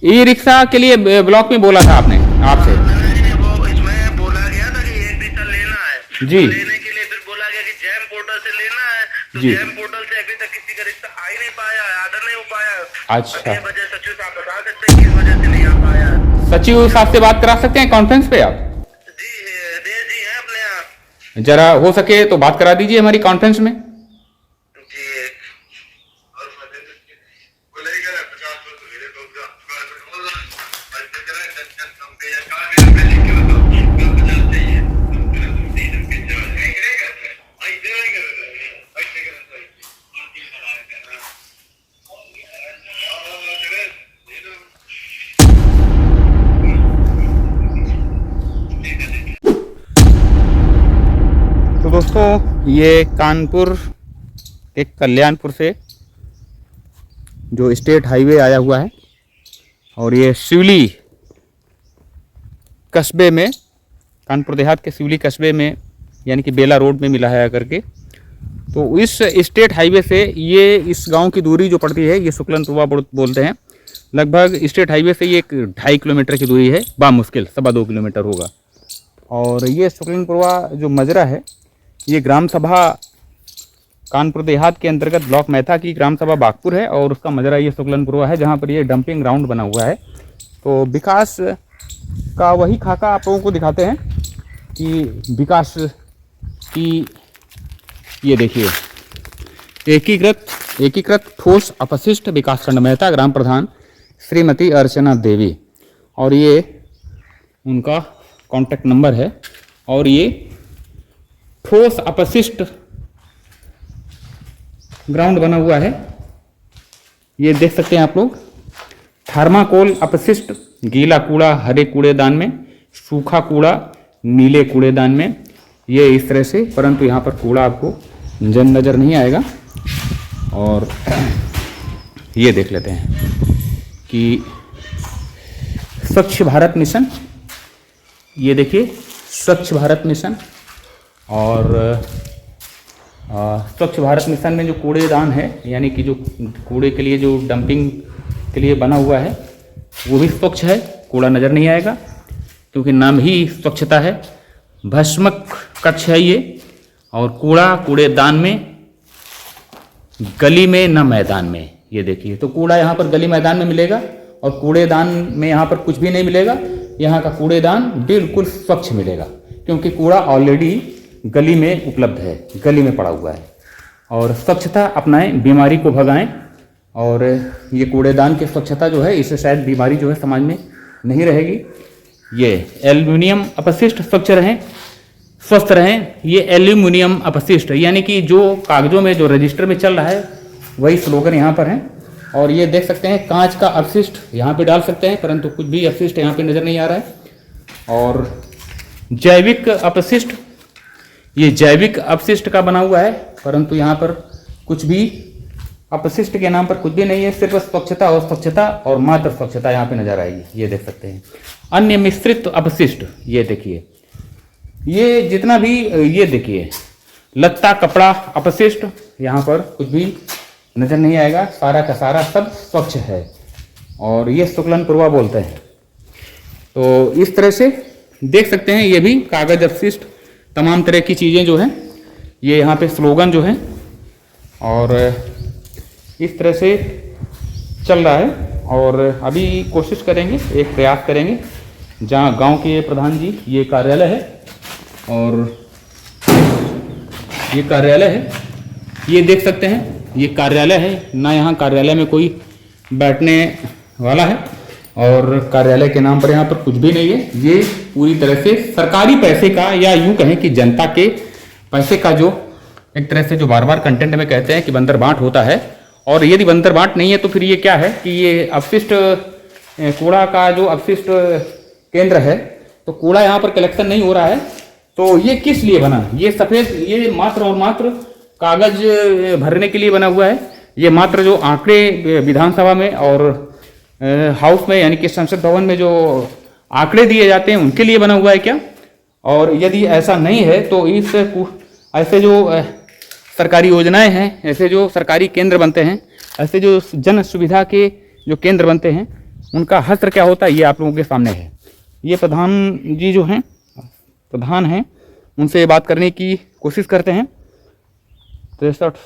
E rickshaw के लिए block में बोला था आपने आपसे? नहीं, वो इसमें बोला गया था कि एक रिक्शा लेना है। जी। लेने के लिए फिर बोला गया कि जैम पोर्टल से लेना है, तो जी। जैम पोर्टल से अभी तक किसी का रिक्शा आ ही नहीं पाया है, आर्डर नहीं हो पाया। अच्छा। ये वजह सचिव साहब बता सकते हैं किस वजह से नहीं आ पाया। सचिव साहब से बात करा सकते हैं कॉन्फ्रेंस पे आप? जी देश जी है अपने यहाँ। जरा हो सके तो बात करा दीजिए हमारी कॉन्फ्रेंस में। जी तो दोस्तों ये कानपुर एक कल्याणपुर से जो स्टेट हाईवे आया हुआ है और ये शिवली कस्बे में, कानपुर देहात के शिवली कस्बे में यानी कि बेला रोड में मिला है आकर के। तो इस स्टेट हाईवे से ये इस गांव की दूरी जो पड़ती है ये शुक्लनपुरवा बोलते हैं। लगभग स्टेट हाईवे से ये 2.5 किलोमीटर की दूरी है, बामुश्किल 2.25 किलोमीटर होगा। और ये शुक्लनपुरवा जो मजरा है ये ग्राम सभा कानपुर देहात के अंतर्गत ब्लॉक मैथा की ग्राम सभा बागपुर है और उसका मजरा ये शुक्लनपुरवा है जहाँ पर ये डंपिंग ग्राउंड बना हुआ है। तो विकास का वही खाका आप लोगों को दिखाते हैं कि विकास की ये देखिए एकीकृत ठोस अपशिष्ट विकासखंड मैथा ग्राम प्रधान श्रीमती अर्चना देवी, और ये उनका कॉन्टैक्ट नंबर है। और ये ठोस अपशिष्ट ग्राउंड बना हुआ है, ये देख सकते हैं आप लोग। थर्माकोल अपशिष्ट गीला कूड़ा हरे कूड़ेदान में, सूखा कूड़ा नीले कूड़ेदान में, ये इस तरह से, परंतु यहाँ पर कूड़ा आपको नज़र नहीं आएगा। और ये देख लेते हैं कि स्वच्छ भारत मिशन, ये देखिए स्वच्छ भारत मिशन, और स्वच्छ भारत मिशन में जो कूड़ेदान है यानी कि जो कूड़े के लिए जो डंपिंग के लिए बना हुआ है वो भी स्वच्छ है, कूड़ा नज़र नहीं आएगा क्योंकि नाम ही स्वच्छता है। भस्मक कक्ष है ये, और कूड़ा कूड़ेदान में, गली में न मैदान में। ये देखिए, तो कूड़ा यहाँ पर गली मैदान में मिलेगा और कूड़ेदान में यहाँ पर कुछ भी नहीं मिलेगा। यहाँ का कूड़ेदान बिल्कुल स्वच्छ मिलेगा क्योंकि कूड़ा ऑलरेडी गली में उपलब्ध है, गली में पड़ा हुआ है। और स्वच्छता अपनाएं, बीमारी को भगाएं। और ये कूड़ेदान की स्वच्छता जो है, इससे शायद बीमारी जो है समाज में नहीं रहेगी। ये एल्युमिनियम अपशिष्ट स्वच्छ रहें, स्वस्थ रहें। ये एल्युमिनियम अपशिष्ट यानी कि जो कागजों में जो रजिस्टर में चल रहा है वही स्लोगन यहाँ पर है। और ये देख सकते हैं कांच का अपशिष्ट यहाँ पे डाल सकते हैं, परंतु कुछ भी अपशिष्ट यहाँ पे नज़र नहीं आ रहा है। और जैविक अपशिष्ट, ये जैविक अपशिष्ट का बना हुआ है, परंतु यहाँ पर कुछ भी अपशिष्ट के नाम पर कुछ भी नहीं है, सिर्फ स्वच्छता और स्वच्छता और मात्र स्वच्छता यहाँ पे नजर आएगी। ये देख सकते हैं। अन्य मिश्रित अपशिष्ट, ये देखिए, ये जितना भी, ये देखिए लत्ता कपड़ा अपशिष्ट, यहाँ पर कुछ भी नजर नहीं आएगा, सारा का सारा सब स्वच्छ है। और ये शुक्लनपुरवा बोलते हैं। तो इस तरह से देख सकते हैं, ये भी कागज अपशिष्ट तमाम तरह की चीज़ें जो हैं ये यहाँ पे स्लोगन जो है और इस तरह से चल रहा है। और अभी कोशिश करेंगे, एक प्रयास करेंगे जहाँ गांव के प्रधान जी, ये कार्यालय है और ये कार्यालय है, ये देख सकते हैं, ये कार्यालय है ना। यहाँ कार्यालय में कोई बैठने वाला है और कार्यालय के नाम पर यहाँ पर कुछ भी नहीं है। ये पूरी तरह से सरकारी पैसे का, या यूं कहें कि जनता के पैसे का, जो एक तरह से जो बार बार कंटेंट में कहते हैं कि बंदर बांट होता है। और यदि बंदर बांट नहीं है तो फिर ये क्या है कि ये अपशिष्ट कूड़ा का जो अपशिष्ट केंद्र है, तो कूड़ा यहाँ पर कलेक्शन नहीं हो रहा है। तो ये किस लिए बना? ये सफेद, ये मात्र और मात्र कागज भरने के लिए बना हुआ है। ये मात्र जो आंकड़े विधानसभा में और हाउस में यानी कि संसद भवन में जो आंकड़े दिए जाते हैं उनके लिए बना हुआ है क्या? और यदि ऐसा नहीं है तो इस ऐसे जो सरकारी योजनाएं हैं, ऐसे जो सरकारी केंद्र बनते हैं, ऐसे जो जन सुविधा के जो केंद्र बनते हैं, उनका हश्र क्या होता है ये आप लोगों के सामने है। ये प्रधान जी जो हैं, प्रधान हैं, उनसे बात करने की कोशिश करते हैं। 63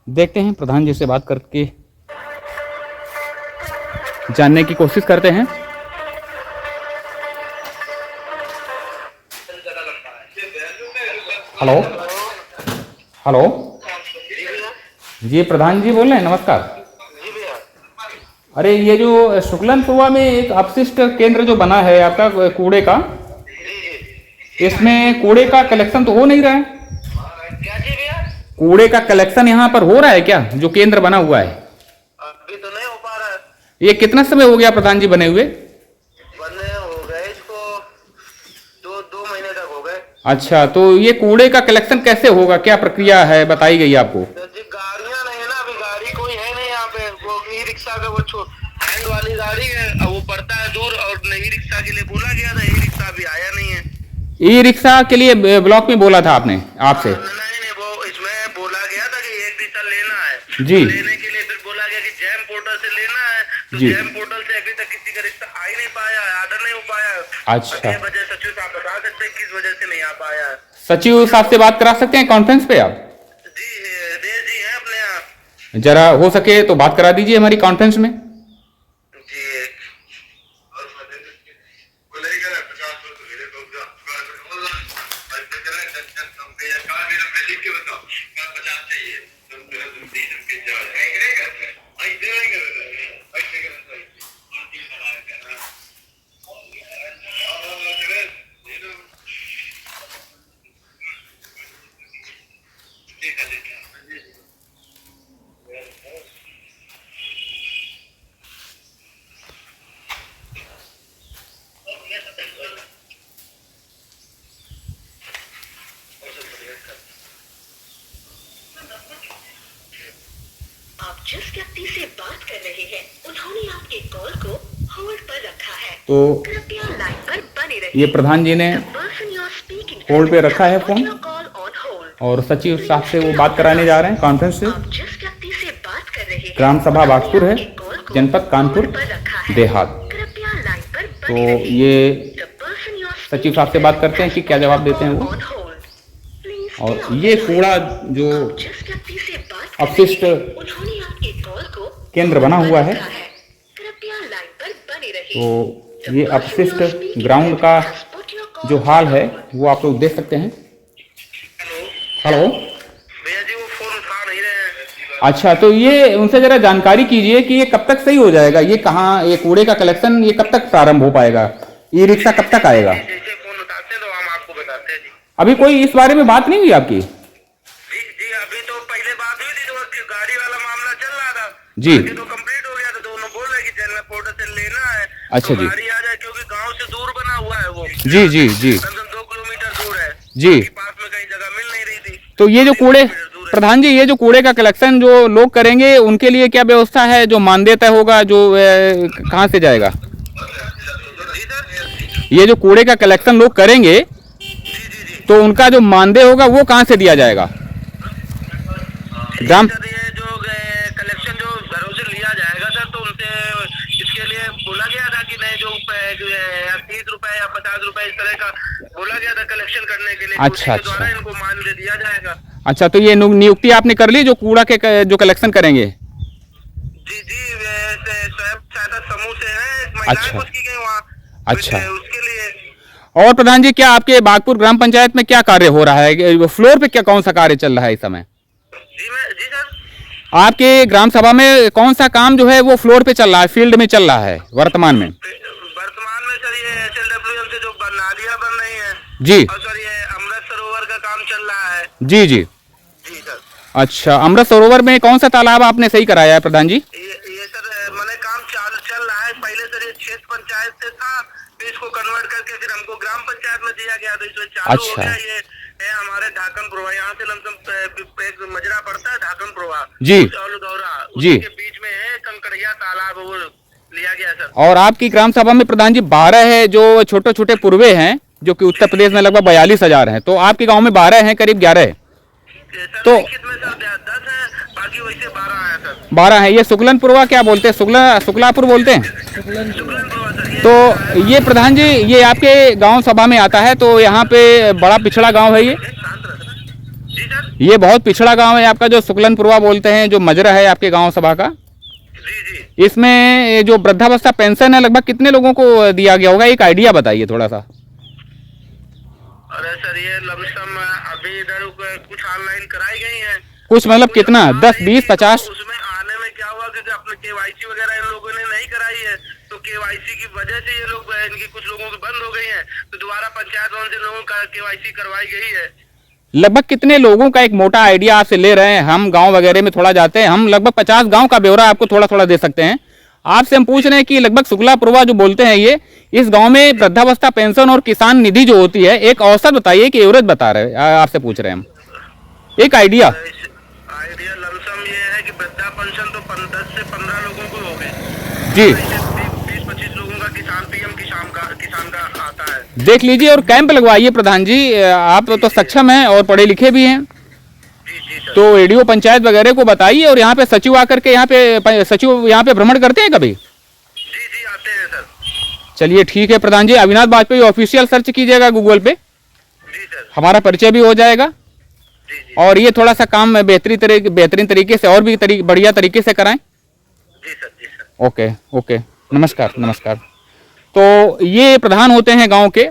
देखते हैं, प्रधान जी से बात करके जानने की कोशिश करते हैं। हेलो हेलो जी, प्रधान जी बोल रहे हैं, नमस्कार। अरे ये जो शुक्लनपुरा में एक अपशिष्ट केंद्र जो बना है आपका कूड़े का, इसमें कूड़े का कलेक्शन तो हो नहीं रहा है। क्या जी भैया? कूड़े का कलेक्शन यहाँ पर हो रहा है क्या, जो केंद्र बना हुआ है? अभी तो नहीं हो पा रहा है। ये कितना समय हो गया प्रधान जी बने हुए? बने हो गए इसको दो महीने तक हो गए। अच्छा, तो ये कूड़े का कलेक्शन कैसे होगा, क्या प्रक्रिया है बताई गई आपको? तो जी गाड़ियां नहीं है ना, अभी गाड़ी कोई है नहीं यहाँ पे। वो ई रिक्शा का वो हैंड वाली गाड़ी है, अब वो पड़ता है दूर, और ई रिक्शा के लिए बोला गया था, ई रिक्शा अभी आया नहीं है। ई रिक्शा के लिए ब्लॉक में बोला था आपने, आपसे? नहीं, वो इसमें बोला गया था कि एक रिक्शा लेना है। जी। लेने के लिए फिर बोला गया कि जैम पोर्टल से लेना है, तो जी। जैम पोर्टल से अभी तक किसी का रिक्शा आ ही नहीं पाया है, आर्डर नहीं हो पाया। अच्छा। ये वजह सचिव साहब बता सकते हैं किस वजह से नहीं आ पाया है। सचिव साहब से बात करा सकते हैं कॉन्फ्रेंस पे आप? जी जी है अपने यहाँ। जरा हो सके तो बात करा दीजिए हमारी कॉन्फ्रेंस में। जी आप जिस व्यक्ति से बात कर रहे हैं उन्होंने आपके कॉल को होल्ड पर रखा है। तो कृपया लाइन पर बने रहिए। ये प्रधान जी ने होल्ड पे रखा है फोन, और सचिव साहब से वो बात कराने जा रहे हैं कॉन्फ्रेंस से। आप जिस व्यक्ति से बात कर रहे हैं ग्राम सभा बागपुर है, जनपद कानपुर देहात। कृपया लाइन पर तो बने रहिए। ये सचिव साहब से बात करते हैं कि क्या जवाब देते हैं वो। और ये कूड़ा जो जिस व्यक्ति से बात अपशिष्ट उन्होंने आपके कॉल को केंद्र बना हुआ है, कृपया लाइन पर बने रहिए। तो ये अपशिष्ट ग्राउंड का जो हाल है वो आप लोग देख सकते हैं। हेलो हेलो भैया जी, वो फोन उठा नहीं रहे हैं। अच्छा, तो ये उनसे जरा जानकारी कीजिए कि ये कब तक सही हो जाएगा, ये कहाँ, ये कूड़े का कलेक्शन ये कब तक प्रारंभ हो पाएगा, ई रिक्शा कब तक आएगा? जैसे फोन उठाते हैं तो हम आपको बताते हैं जी। अभी कोई इस बारे में बात नहीं हुई आपकी? जी अभी तो पहले बात हुई थी, तो गाड़ी वाला मामला चल रहा था जी। आगे तो कंप्लीट हो गया था, तो उन्होंने बोला कि जनरल पोर्टल से लेना है। अच्छा तो जी। गाड़ी आ जाए, क्योंकि गांव से दूर बना हुआ है वो। जी जी जी कम से कम 2 किलोमीटर दूर है जी। कि पास में कहीं जगह मिल नहीं रही थी। तो ये जो कूड़े, दूर है। प्रधान जी ये जो कूड़े का कलेक्शन जो लोग करेंगे उनके लिए क्या व्यवस्था है, जो मानदेय तय होगा, जो कहाँ से जाएगा? जी सर। ये जो कूड़े का कलेक्शन लोग करेंगे तो उनका जो मानदेय होगा वो कहाँ से दिया जाएगा? ग्राम सर ये जो कलेक्शन जो घरों से लिया जाएगा सर, तो उनसे इसके लिए बोला गया था कि नहीं, जो 30 रुपए या 50 रुपए इस तरह का बोला गया था कलेक्शन करने के लिए। अच्छा, उसी के द्वारा इनको मानदेय दिया जाएगा। अच्छा, तो ये नियुक्ति आपने कर ली जो कूड़ा के जो कलेक्शन करेंगे? जी स्वयं सहायता समूह से है, एक महिलाएं अच्छा। कुछ की गई वहाँ। अच्छा। उसके लिए। और प्रधान जी क्या आपके बागपुर ग्राम पंचायत में क्या कार्य हो रहा है, फ्लोर पे क्या कौन सा कार्य चल रहा है इस समय? जी सर। आपके ग्राम सभा में कौन सा काम जो है वो फ्लोर पे चल रहा है, फील्ड में चल रहा है वर्तमान में? वर्तमान में सर ये SLWM से जो नालियां बन रही हैं। जी। और सर ये अमृत सरोवर का काम चल रहा है। जी जी। जी सर। अच्छा, अमृत सरोवर में कौन सा तालाब आपने सही कराया है प्रधान जी? ये सर मैंने काम चल रहा है। पहले सर ये क्षेत्र पंचायत से था, फिर इसको कन्वर्ट करके फिर हमको ग्राम पंचायत में दिया गया, तो इसमें चालू हो अच्छा। गया। ये है हमारे ढाकन प्रवाह, यहाँ से लमसम एक मजरा पड़ता है ढाकन प्रवाह जी। दौरा, जी। उसके बीच में है कंकड़िया तालाब, वो लिया गया सर। और आपकी ग्राम सभा में प्रधान जी 12 है जो छोटे छोटे पूर्वे हैं, जो कि उत्तर प्रदेश में लगभग 42,000 हैं, तो आपके गांव में 12 हैं, करीब 11 है। तो लिखित में सर 10 है, बाकी वैसे 12 है सर। 12 है। ये शुक्लनपुरवा क्या बोलते हैं, शुक्लापुर बोलते हैं। तो ये प्रधान जी, ये आपके गांव सभा में आता है, तो यहाँ पे बड़ा पिछड़ा गांव है जी सर। ये बहुत पिछड़ा गांव है आपका, जो शुक्लनपुरवा बोलते हैं, जो मजरा है आपके गांव सभा का। जी। इसमें जो वृद्धावस्था पेंशन है, लगभग कितने लोगों को दिया गया होगा, एक आइडिया बताइए थोड़ा सा। अरे सर, ये लमसम अभी इधर कुछ ऑनलाइन कराई गई है। कुछ मतलब कितना, 10, 20, 50? उसमें आने में क्या हुआ कि अपने केवाईसी वगैरह इन लोगों ने नहीं कराई है, तो केवाईसी की वजह से ये लोग, इनकी कुछ लोगों की बंद हो गई है, तो दोबारा पंचायत भवन से लोगों का केवाईसी करवाई गई है। लगभग कितने लोगों का एक मोटा आइडिया आपसे ले रहे हैं, हम गांव वगैरह में थोड़ा जाते हैं, हम लगभग 50 गांव का ब्यौरा आपको थोड़ा थोड़ा दे सकते हैं। आपसे हम पूछ रहे हैं कि लगभग शुक्लापुरवा जो बोलते हैं ये, इस गांव में वृद्धावस्था पेंशन और किसान निधि जो होती है, एक औसत बताइए कि एवरेज बता रहे हैं, आपसे पूछ रहे हैं हम, एक आइडिया। आइडिया लमसम ये है कि वृद्धा पेंशन तो 10 से 15 लोगों को हो गए जी। 20-25 लोगों का किसान पीएम किसान का आता है। देख लीजिए और कैंप लगवाइए प्रधान जी, आप तो सक्षम हैं और पढ़े लिखे भी हैं, जी सर। तो एडीओ पंचायत वगैरह को बताइए। और यहाँ पे सचिव आकर के, यहाँ पे सचिव यहाँ पे भ्रमण करते हैं कभी? जी आते हैं सर। चलिए ठीक है प्रधान जी, अविनाश वाजपेयी ऑफिशियल सर्च कीजिएगा गूगल पे, जी सर। हमारा परिचय भी हो जाएगा। जी। और ये थोड़ा सा काम बेहतरीन तरीके से और भी बढ़िया तरीके से कराएं। जी सर। ओके, नमस्कार। तो ये प्रधान होते हैं गांव के,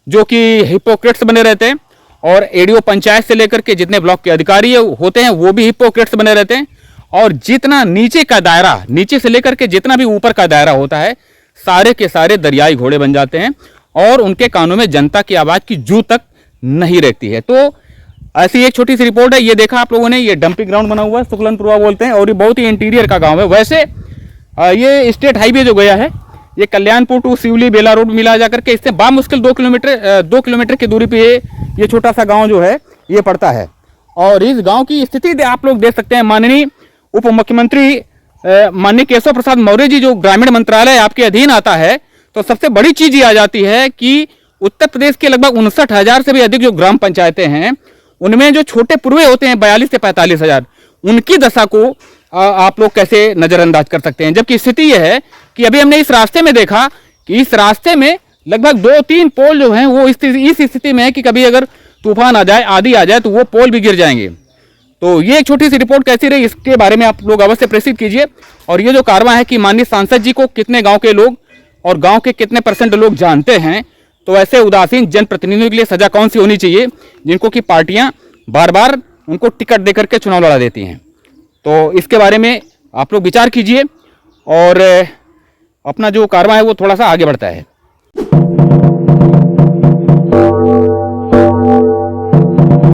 जो कि हिपोक्रेट्स बने रहते हैं, और एडीओ पंचायत से लेकर के जितने ब्लॉक के अधिकारी होते हैं वो भी हिपोक्रेट्स बने रहते हैं, और जितना नीचे का दायरा, नीचे से लेकर के जितना भी ऊपर का दायरा होता है, सारे के सारे दरियाई घोड़े बन जाते हैं, और उनके कानों में जनता की आवाज़ की जू तक नहीं रहती है। तो ऐसी एक छोटी सी रिपोर्ट है। ये देखा आप लोगों ने, ये डंपिंग ग्राउंड बना हुआ है, शुक्लनपुरवा बोलते हैं, और ये बहुत ही इंटीरियर का गाँव है। वैसे ये स्टेट हाईवे जो गया है, ये Kalyanpur to Sivli Bela road मिला जाकर के, इससे बामुश्किल 2 किलोमीटर की दूरी पे ये छोटा सा गांव जो है ये पड़ता है। और इस गांव की स्थिति आप लोग देख सकते हैं। माननीय उप मुख्यमंत्री माननीय केशव प्रसाद मौर्य जी, जो ग्रामीण मंत्रालय आपके अधीन आता है, तो सबसे बड़ी चीज ये आ जाती है कि उत्तर प्रदेश के लगभग 59,000 से भी अधिक जो ग्राम पंचायतें हैं, उनमें जो छोटे पुरवे होते हैं 42 से 45,000, उनकी दशा को आप लोग कैसे नजरअंदाज कर सकते हैं। जबकि स्थिति यह है कि अभी हमने इस रास्ते में देखा कि इस रास्ते में लगभग 2-3 पोल जो हैं वो इस स्थिति में है कि कभी अगर तूफान आ जाए, आंधी आ जाए, तो वो पोल भी गिर जाएंगे। तो ये एक छोटी सी रिपोर्ट कैसी रही, इसके बारे में आप लोग अवश्य प्रेषित कीजिए। और ये जो कारवां है कि माननीय सांसद जी को कितने गांव के लोग और गांव के कितने % लोग जानते हैं, तो ऐसे उदासीन जनप्रतिनिधियों के लिए सजा कौन सी होनी चाहिए, जिनको कि पार्टियां बार बार उनको टिकट देकर के चुनाव लड़ा देती हैं। तो इसके बारे में आप लोग विचार कीजिए और अपना जो कारवां है वो थोड़ा सा आगे बढ़ता है।